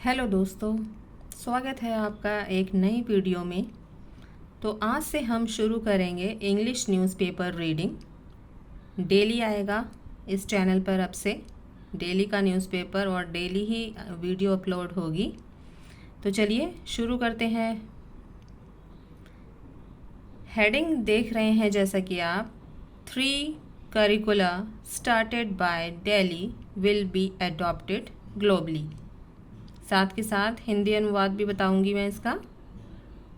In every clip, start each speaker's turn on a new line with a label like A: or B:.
A: Hello दोस्तों, स्वागत है आपका एक नई वीडियो में। तो आज से हम शुरू करेंगे इंग्लिश न्यूज़पेपर रीडिंग। डेली आएगा इस चैनल पर अब से डेली का न्यूज़पेपर और डेली ही वीडियो अपलोड होगी। तो चलिए शुरू करते हैं। हेडिंग देख रहे हैं जैसा कि आप 3 करिकुला started by Delhi will be adopted globally. साथ के साथ हिंदी अनुवाद भी बताऊंगी मैं इसका,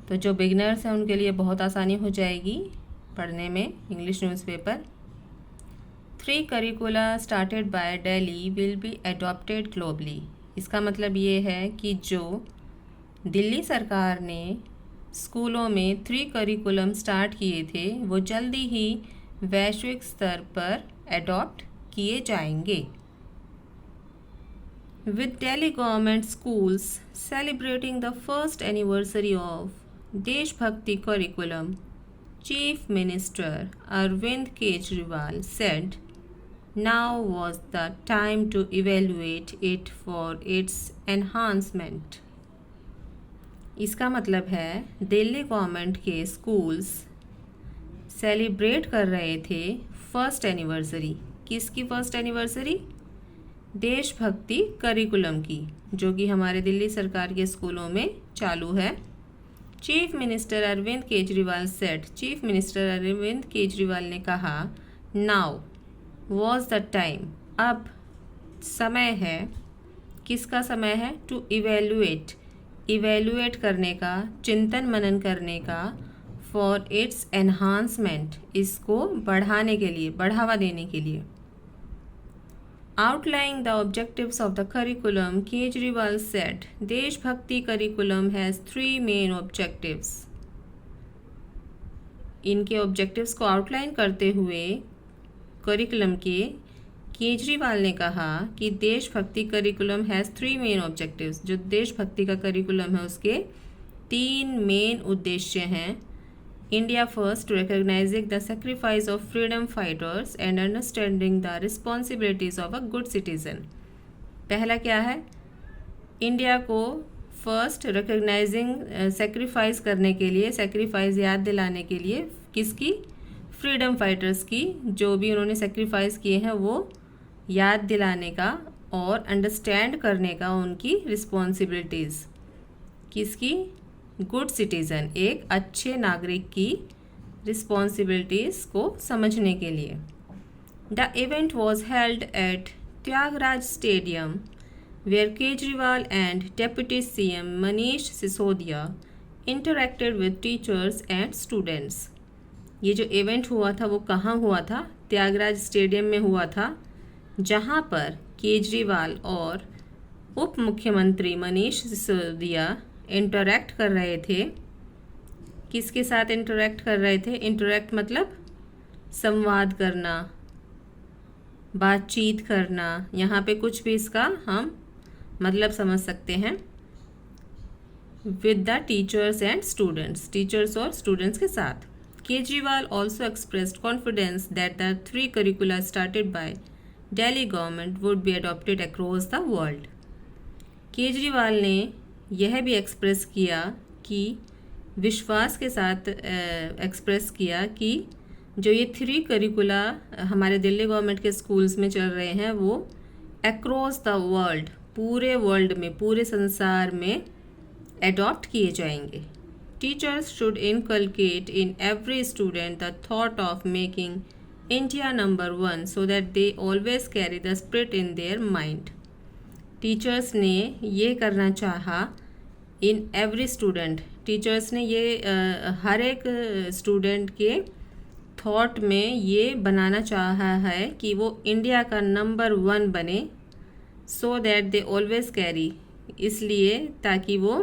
A: तो जो बिगिनर्स हैं उनके लिए बहुत आसानी हो जाएगी पढ़ने में English newspaper. 3 करिकुला started by Delhi will be adopted globally. इसका मतलब ये है कि जो दिल्ली सरकार ने स्कूलों में 3 करिकुलम स्टार्ट किए थे वो जल्दी ही वैश्विक स्तर पर अडॉप्ट किए जाएंगे। With Delhi government schools celebrating the first anniversary of Desh Bhakti curriculum, Chief Minister Arvind Kejriwal said, "Now was the time to evaluate it for its enhancement." इसका मतलब है दिल्ली गवर्नमेंट के स्कूल्स सेलिब्रेट कर रहे थे first anniversary. किसकी first anniversary? देशभक्ति curriculum की, जो कि हमारे दिल्ली सरकार के स्कूलों में चालू है। Chief minister Arvind Kejriwal said, chief minister Arvind Kejriwal ने कहा, नाउ वॉज द टाइम, अब समय है। किसका समय है? टू इवेल्युएट करने का, चिंतन मनन करने का, फॉर इट्स एनहांसमेंट, इसको बढ़ाने के लिए, बढ़ावा देने के लिए। Outlining the objectives of the curriculum, Kejriwal said, Desh Bhakti curriculum has 3 main objectives. इनके ऑब्जेक्टिव्स को आउटलाइन करते हुए करिकुलम के केजरीवाल ने कहा कि देशभक्ति करिकुलम हैज़ 3 मेन ऑब्जेक्टिव्स। जो देशभक्ति का करिकुलम है उसके 3 मेन उद्देश्य हैं। India first, recognizing the sacrifice of freedom fighters and understanding the responsibilities of a good citizen. पहला क्या है? इंडिया को फर्स्ट रिकग्नाइजिंग सेक्रीफाइस करने के लिए, सेक्रीफाइस याद दिलाने के लिए, किसकी? फ्रीडम फाइटर्स की, जो भी उन्होंने सेक्रीफाइस किए हैं वो याद दिलाने का और अंडरस्टैंड करने का उनकी रिस्पॉन्सिबिलिटीज़। किसकी? गुड सिटीज़न, एक अच्छे नागरिक की रिस्पॉन्सिबिलिटीज़ को समझने के लिए। The event was held at Tyagaraj stadium where Kejriwal and deputy CM Manish Sisodia interacted with teachers and students. ये जो इवेंट हुआ था वो कहाँ हुआ था? त्यागराज स्टेडियम में हुआ था, जहाँ पर केजरीवाल और उप मुख्यमंत्री मनीष सिसोदिया इंटरेक्ट कर रहे थे। किसके साथ इंटरेक्ट कर रहे थे? इंटरेक्ट मतलब संवाद करना, बातचीत करना। यहाँ पे कुछ भी इसका हम मतलब समझ सकते हैं। With the teachers and students, teachers और स्टूडेंट्स के साथ। Kejriwal also expressed confidence that the 3 करिकुला started by Delhi government would be adopted across the world. Kejriwal ने यह भी एक्सप्रेस किया कि विश्वास के साथ एक्सप्रेस किया कि जो ये 3 करिकुला हमारे दिल्ली गवर्नमेंट के स्कूल्स में चल रहे हैं वो अक्रॉस द वर्ल्ड, पूरे वर्ल्ड में, पूरे संसार में एडॉप्ट किए जाएंगे। Teachers should inculcate in every student the thought of making India number 1 so that they always carry the spirit in their mind. Teachers ने ये करना चाहा इन एवरी स्टूडेंट, टीचर्स ने ये हर एक स्टूडेंट के थॉट में ये बनाना चाहा है कि वो इंडिया का नंबर 1 बने, so that they always carry, इसलिए ताकि वो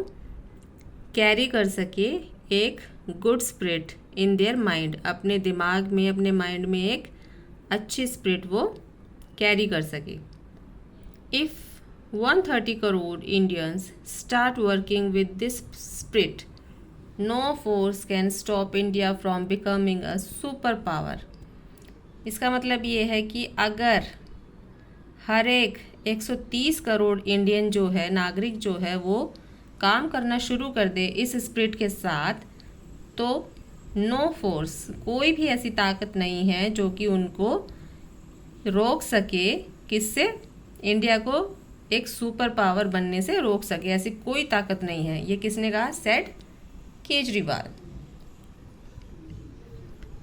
A: कैरी कर सके एक good spirit in their mind, अपने दिमाग में, अपने माइंड में एक अच्छी स्पिरिट वो कैरी कर सके। If 130 crore Indians start working with this spirit, no force can stop India from becoming a superpower. इसका मतलब ये है कि अगर हर एक 130 करोड़ इंडियन जो है नागरिक जो है वो काम करना शुरू कर दे इस स्पिरिट के साथ, तो नो फोर्स, कोई भी ऐसी ताकत नहीं है जो कि उनको रोक सके, किससे, इंडिया को एक सुपर पावर बनने से रोक सके, ऐसी कोई ताकत नहीं है। ये किसने कहा? Said Kejriwal.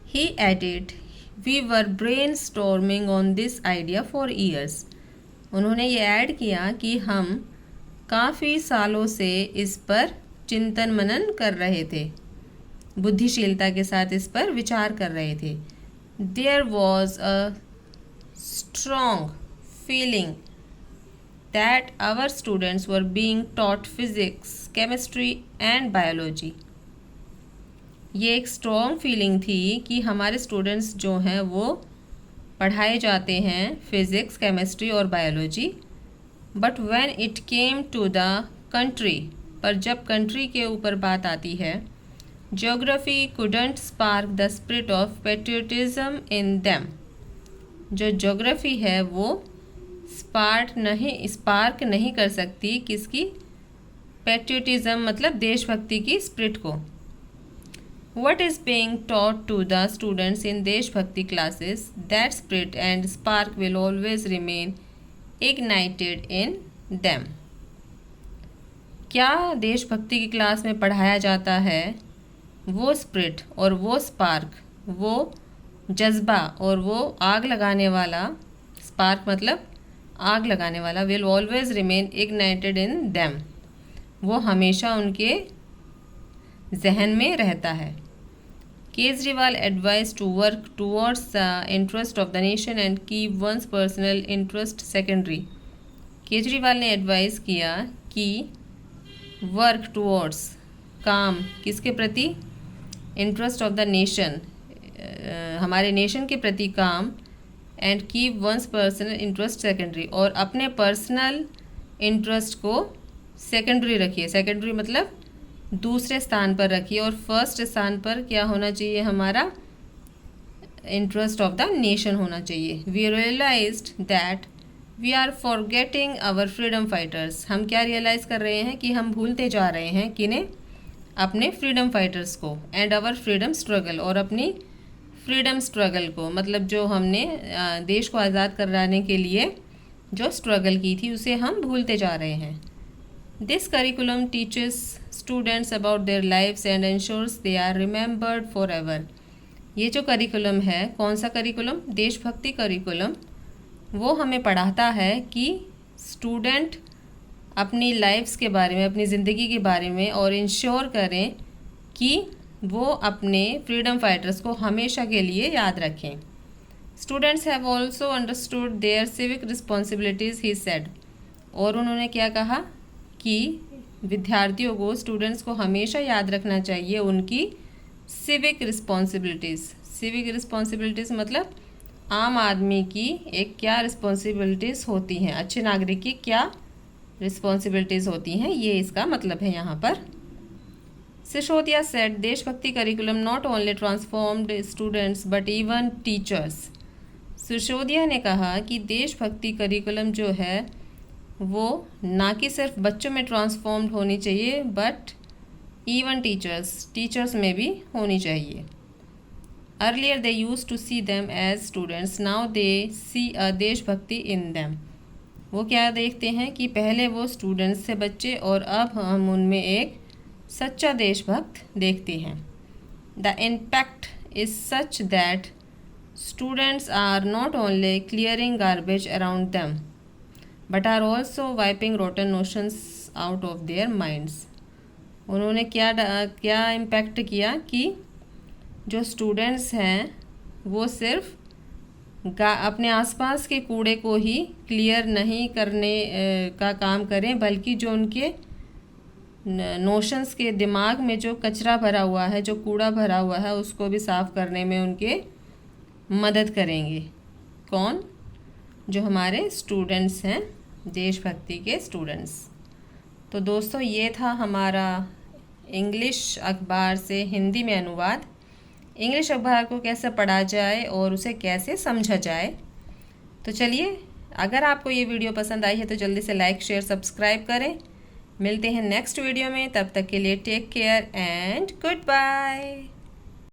A: He added we were brainstorming on this idea for years. उन्होंने ये ऐड किया कि हम काफ़ी सालों से इस पर चिंतन मनन कर रहे थे, बुद्धिशीलता के साथ इस पर विचार कर रहे थे। There was a strong feeling that our students were being taught physics, chemistry and biology. ये एक स्ट्रॉन्ग फीलिंग थी कि हमारे स्टूडेंट्स जो हैं वो पढ़ाए जाते हैं फिज़िक्स, केमिस्ट्री और biology. But when it came to the country, पर जब कंट्री के ऊपर बात आती है, geography couldn't spark the spirit of patriotism in them. जो ज्योग्राफी है वो स्पार्क नहीं कर सकती किसकी? पेट्रियटिज्म मतलब देशभक्ति की स्पिरिट को। What is being taught to the students in देशभक्ति classes, that spirit and spark will always remain ignited in them। क्या देशभक्ति की क्लास में पढ़ाया जाता है, वो स्पिरिट और वो स्पार्क, वो जज्बा और वो आग लगाने वाला, स्पार्क मतलब आग लगाने वाला, will always remain ignited in them, वो हमेशा उनके जहन में रहता है। Kejriwal advised to work towards the interest of the nation and keep one's personal interest secondary। Kejriwal ने एडवाइस किया कि वर्क टूवर्ड्स, काम किसके प्रति? इंटरेस्ट ऑफ द नेशन, हमारे नेशन के प्रति काम, and keep once personal interest secondary, और अपने पर्सनल इंटरेस्ट को सेकेंडरी रखिए। सेकेंडरी मतलब दूसरे स्थान पर रखिए, और फर्स्ट स्थान पर क्या होना चाहिए? हमारा इंटरेस्ट ऑफ द नेशन होना चाहिए। We realised that we are forgetting our freedom fighters. हम क्या रियलाइज़ कर रहे हैं कि हम भूलते जा रहे हैं किन्हें? अपने फ्रीडम फाइटर्स को, एंड आवर फ्रीडम स्ट्रगल, और अपनी फ्रीडम स्ट्रगल को, मतलब जो हमने देश को आज़ाद कराने के लिए जो स्ट्रगल की थी उसे हम भूलते जा रहे हैं। This curriculum teaches students about their lives and ensures they are remembered forever. ये जो करिकुलम है, कौन सा करिकुलम? देशभक्ति करिकुलम। वो हमें पढ़ाता है कि स्टूडेंट अपनी लाइफ्स के बारे में, अपनी ज़िंदगी के बारे में, और इंश्योर करें कि वो अपने फ्रीडम फाइटर्स को हमेशा के लिए याद रखें। Students have also understood their civic responsibilities, he said. और उन्होंने क्या कहा कि विद्यार्थियों को, स्टूडेंट्स को हमेशा याद रखना चाहिए उनकी सिविक रिस्पॉन्सिबिलिटीज़। सिविक रिस्पॉन्सिबिलिटीज़ मतलब आम आदमी की एक क्या रिस्पॉन्सिबिलिटीज़ होती हैं, अच्छे नागरिक की क्या रिस्पॉन्सिबिलिटीज़ होती हैं, ये इसका मतलब है यहाँ पर। सिसोदिया सेड देशभक्ति curriculum not only transformed students but even teachers. Sisodia ने कहा कि देशभक्ति करिकुलम जो है वो ना कि सिर्फ बच्चों में ट्रांसफॉर्म्ड होनी चाहिए, बट इवन टीचर्स में भी होनी चाहिए। Earlier they use to see them as students, now they see a देशभक्ति इन देम। वो क्या देखते हैं कि पहले वो स्टूडेंट्स थे बच्चे, और अब हम उनमें एक सच्चा देशभक्त देखते हैं। The impact is such that students are not only clearing garbage around them but are also wiping rotten notions out of their minds. उन्होंने क्या इम्पैक्ट किया कि जो स्टूडेंट्स हैं वो सिर्फ अपने आसपास के कूड़े को ही क्लियर नहीं करने का काम करें, बल्कि जो उनके नोशंस के दिमाग में जो कचरा भरा हुआ है, जो कूड़ा भरा हुआ है, उसको भी साफ़ करने में उनके मदद करेंगे। कौन? जो हमारे स्टूडेंट्स हैं, देशभक्ति के स्टूडेंट्स। तो दोस्तों ये था हमारा इंग्लिश अखबार से हिंदी में अनुवाद। इंग्लिश अखबार को कैसे पढ़ा जाए और उसे कैसे समझा जाए। तो चलिए अगर आपको ये वीडियो पसंद आई है तो जल्दी से लाइक शेयर सब्सक्राइब करें। मिलते हैं नेक्स्ट वीडियो में, तब तक के लिए take care and good bye.